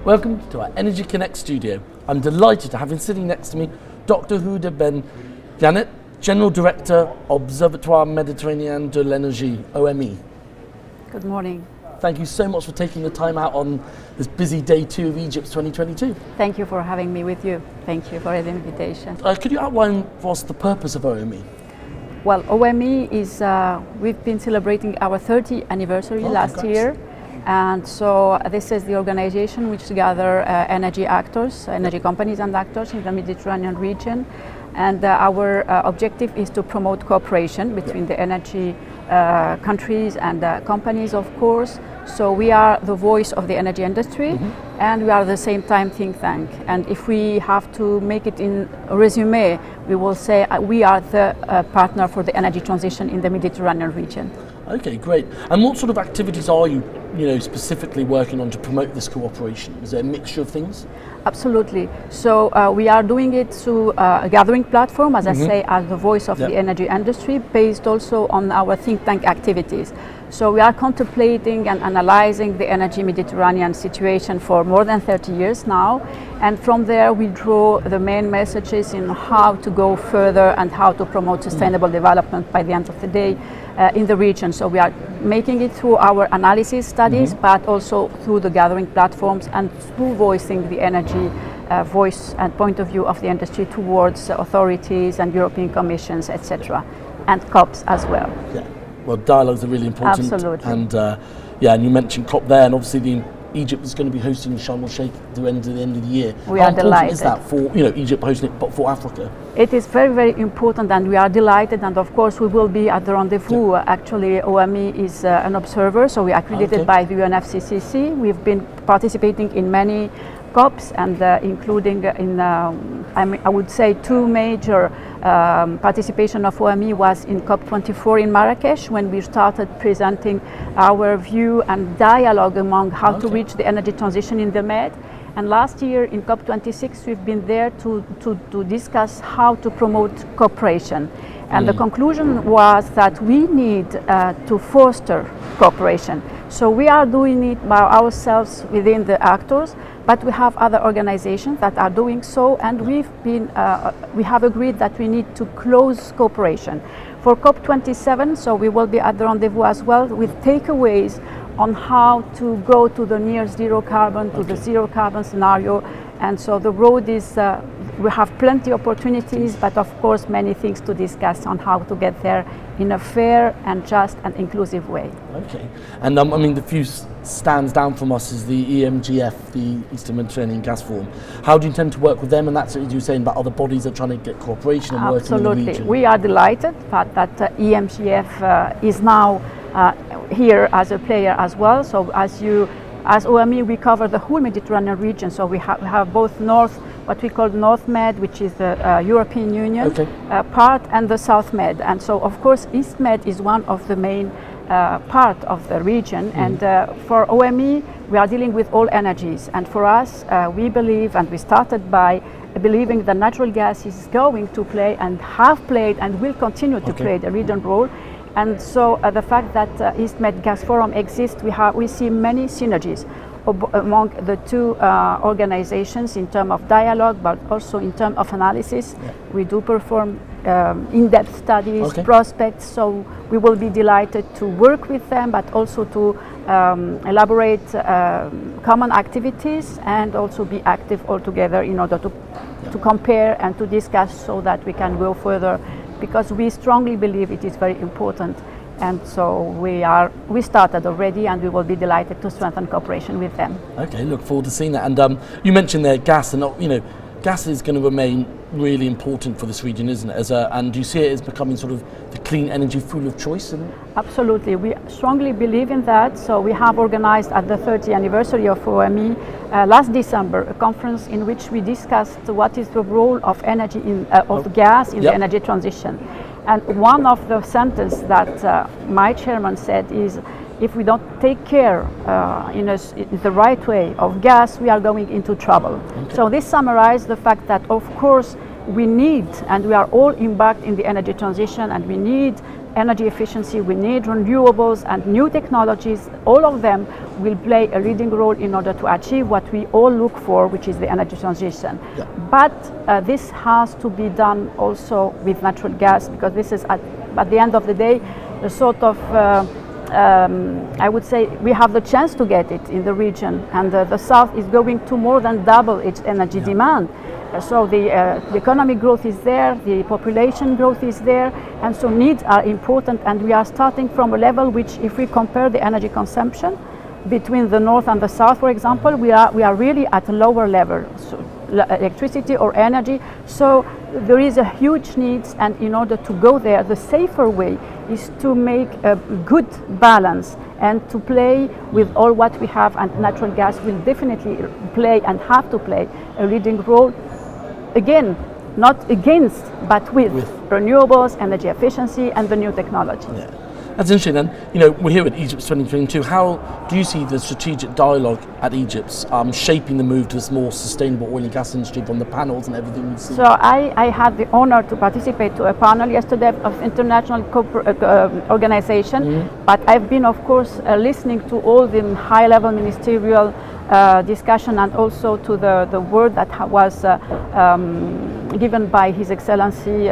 Welcome to our Energy Connect studio. I'm delighted to have sitting next to me Dr. Houda Ben Jannet, General Director, Observatoire Méditerranéen de l'Énergie, OME. Good morning. Thank you so much for taking the time out on this busy day 2 of Egypt's 2022. Thank you for having me with you. Thank you for the invitation. Could you outline for us the purpose of OME? Well, OME is, we've been celebrating our 30th anniversary last year. And so this is the organization which gather energy actors, energy companies and actors in the Mediterranean region. And our objective is to promote cooperation between the energy countries and companies, of course. So we are the voice of the energy industry, and we are at the same time think tank. And if we have to make it in a resume, we will say we are the partner for the energy transition in the Mediterranean region. Okay, great. And what sort of activities are you specifically working on to promote this cooperation? Is it a mixture of things? Absolutely. So we are doing it through a gathering platform, as I say, as the voice of the energy industry, based also on our think tank activities. So we are contemplating and analyzing the energy Mediterranean situation for more than 30 years now. And from there we draw the main messages in how to go further and how to promote sustainable development by the end of the day in the region. So we are making it through our analysis studies, but also through the gathering platforms and through voicing the energy voice and point of view of the industry towards authorities and European Commissions, etc., and COPs as well. Yeah. Well, dialogues are really important. Absolutely. And and you mentioned COP there, and obviously Egypt is going to be hosting Sharm el-Sheikh at the end of the year. We are delighted. How important is that for Egypt hosting it, but for Africa? It is very, very important, and we are delighted. And of course, we will be at the rendezvous. Yeah. Actually, OME is an observer, so we are accredited by the UNFCCC. We've been participating in many COPs, and including in, I would say, two major participation of OME was in COP24 in Marrakesh, when we started presenting our view and dialogue among how to reach the energy transition in the Med. And last year in COP26, we've been there to discuss how to promote cooperation. And the conclusion was that we need to foster cooperation. So we are doing it by ourselves within the actors, but we have other organizations that are doing so, and we have agreed that we need to close cooperation. For COP27, so we will be at the rendezvous as well with takeaways on how to go to the near zero carbon, to the zero carbon scenario. And so the road is, we have plenty of opportunities, but of course many things to discuss on how to get there in a fair and just and inclusive way. Okay, and I mean the few stands down from us is the EMGF, the Eastern Mediterranean Gas Forum. How do you intend to work with them? And that's what you were saying about other bodies that are trying to get cooperation and working in the region. Absolutely, we are delighted that EMGF is now here as a player as well. So as OME, we cover the whole Mediterranean region. So we have both what we call North Med, which is the European Union part, and the South Med. And so, of course, East Med is one of the main part of the region. And for OME, we are dealing with all energies. And for us, we believe, and we started by believing that natural gas is going to play and have played and will continue to play the leading role. And so the fact that East Med Gas Forum exists, we see many synergies among the two organizations in terms of dialogue, but also in terms of analysis. We do perform in-depth studies, prospects, so we will be delighted to work with them, but also to elaborate common activities and also be active all together in order to compare and to discuss so that we can go further, because we strongly believe it is very important. And so we started already, and we will be delighted to strengthen cooperation with them. Okay, look forward to seeing that. And you mentioned there gas, and gas is going to remain really important for this region, isn't it? And do you see it as becoming sort of the clean energy fuel of choice? Absolutely, we strongly believe in that. So we have organized at the 30th anniversary of OME last December a conference in which we discussed what is the role of energy of gas in the energy transition. And one of the sentences that my chairman said is, if we don't take care in the right way of gas, we are going into trouble. So this summarized the fact that, of course, we need, and we are all embarked in the energy transition, and we need energy efficiency, we need renewables and new technologies. All of them will play a leading role in order to achieve what we all look for, which is the energy transition. Yeah. But this has to be done also with natural gas, because this is at the end of the day a sort of I would say we have the chance to get it in the region, and the south is going to more than double its energy demand. So the economic growth is there, the population growth is there, and so needs are important, and we are starting from a level which, if we compare the energy consumption between the north and the south, for example, we are really at a lower level, so electricity or energy. So there is a huge need, and in order to go there, the safer way is to make a good balance and to play with all what we have, and natural gas will definitely play and have to play a leading role. Again, not against, but with renewables, energy efficiency, and the new technology. Yeah. That's interesting. And we're here at Egypt's 2022. How do you see the strategic dialogue at Egypt's shaping the move to this more sustainable oil and gas industry from the panels and everything you see? So I had the honor to participate to a panel yesterday of international organization, but I've been, of course, listening to all the high-level ministerial discussion, and also to the word that was given by His Excellency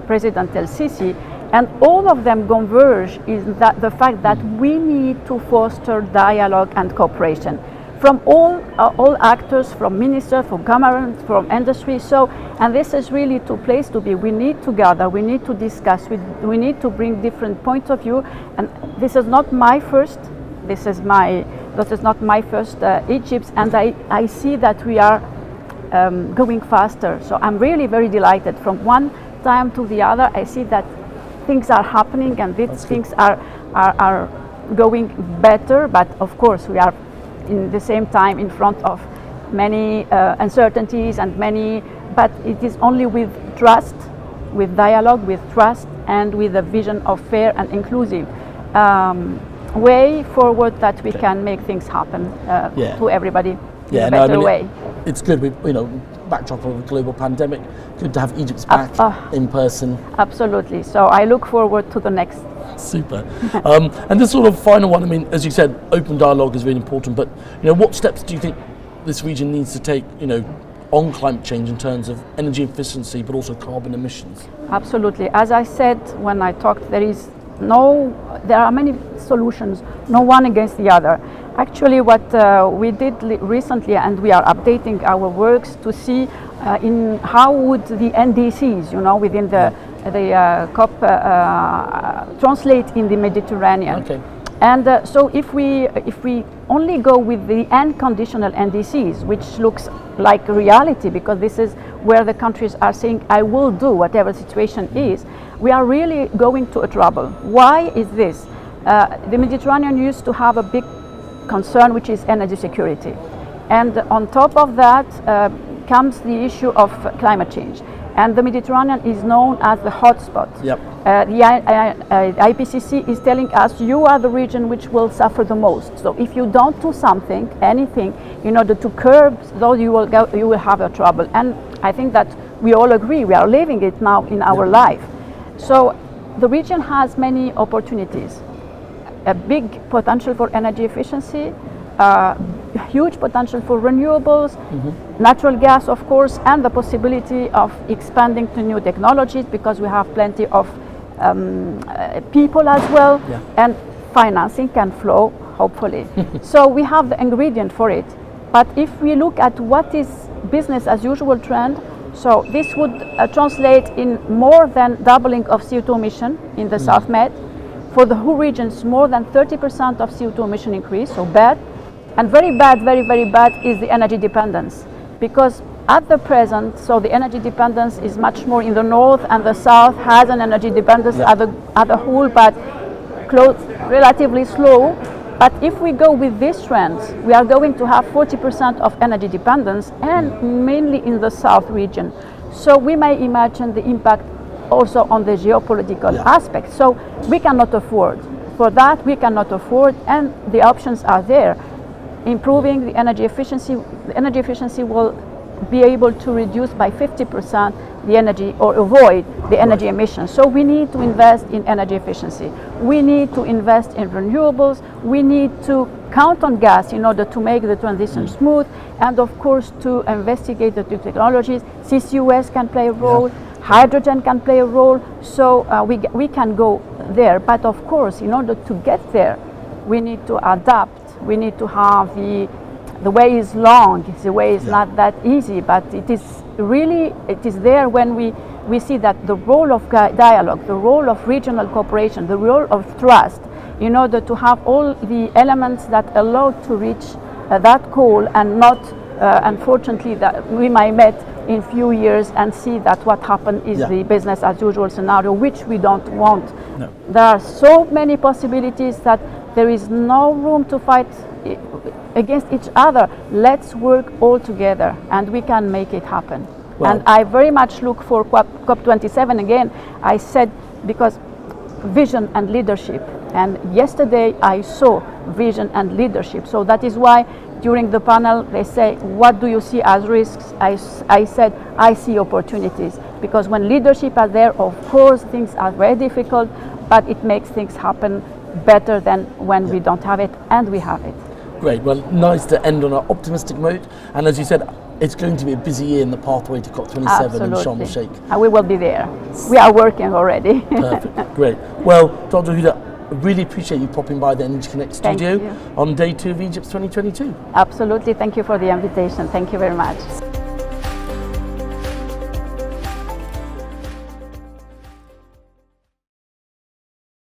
President El-Sisi. And all of them converge in that the fact that we need to foster dialogue and cooperation from all actors, from ministers, from government, from industry. So, and this is really the place to be. We need to gather, we need to discuss, we need to bring different points of view. And this is not my first. This is not my first Egypt, and I see that we are going faster. So I'm really very delighted. From one time to the other, I see that things are happening, and these things are going better. But of course, we are in the same time in front of many uncertainties and but it is only with trust, with dialogue, with trust, and with a vision of fair and inclusive way forward that we can make things happen to everybody in a better way. It's good with backdrop of a global pandemic. Good to have Egypt's back in person. Absolutely. So I look forward to the next. Super. And this sort of final one. I mean, as you said, open dialogue is really important. But what steps do you think this region needs to take? On climate change in terms of energy efficiency, but also carbon emissions. Absolutely. As I said when I talked, there are many solutions, no one against the other. Actually, what we did recently, and we are updating our works to see in how would the NDCs, within the COP translate in the Mediterranean. Okay. And so if we only go with the unconditional NDCs, which looks like reality, because this is where the countries are saying, I will do whatever the situation is, we are really going to a trouble. Why is this? The Mediterranean used to have a big concern, which is energy security. And on top of that comes the issue of climate change. And the Mediterranean is known as the hotspot. Yep. The IPCC is telling us you are the region which will suffer the most. So if you don't do anything, in order to curb, though you will have a trouble. And I think that we all agree, we are living it now in our life. So the region has many opportunities. A big potential for energy efficiency, huge potential for renewables, natural gas, of course, and the possibility of expanding to new technologies, because we have plenty of people as well, and financing can flow, hopefully. So we have the ingredient for it. But if we look at what is business as usual trend, so this would translate in more than doubling of CO2 emission in the South Med. For the whole regions, more than 30% of CO2 emission increase, so bad. And very bad, very, very bad is the energy dependence. Because at the present, so the energy dependence is much more in the north, and the south has an energy dependence at the whole, but relatively slow. But if we go with these trends, we are going to have 40% of energy dependence, and mainly in the south region. So we may imagine the impact also on the geopolitical aspect. So we cannot afford. For that, we cannot afford, and the options are there. Improving the energy efficiency will be able to reduce by 50% the energy or avoid the energy emissions. So we need to invest in energy efficiency. We need to invest in renewables. We need to count on gas in order to make the transition smooth, and of course to investigate the new technologies. CCUS can play a role. Hydrogen can play a role. So we can go there. But of course, in order to get there, we need to adapt. We need to have the way is long. The way is not that easy, but it is there when we see that the role of dialogue, the role of regional cooperation, the role of trust, in order to have all the elements that allow to reach that goal, and not unfortunately that we might met in few years and see that what happened is the business as usual scenario, which we don't want. No. There are so many possibilities that there is no room to fight against each other. Let's work all together and we can make it happen. Well, and I very much look for COP27 again. I said, because vision and leadership, and yesterday I saw vision and leadership. So that is why during the panel they say, what do you see as risks? I said, I see opportunities, because when leadership are there, of course things are very difficult, but it makes things happen better than when we don't have it, and we have it. Great. Well, nice to end on an optimistic note. And as you said, it's going to be a busy year in the pathway to COP27 in Sharm el-Sheikh. And we will be there. We are working already. Perfect. Great. Well, Dr. Houda, I really appreciate you popping by the Energy Connect studio on day 2 of Egypt's 2022. Absolutely. Thank you for the invitation. Thank you very much.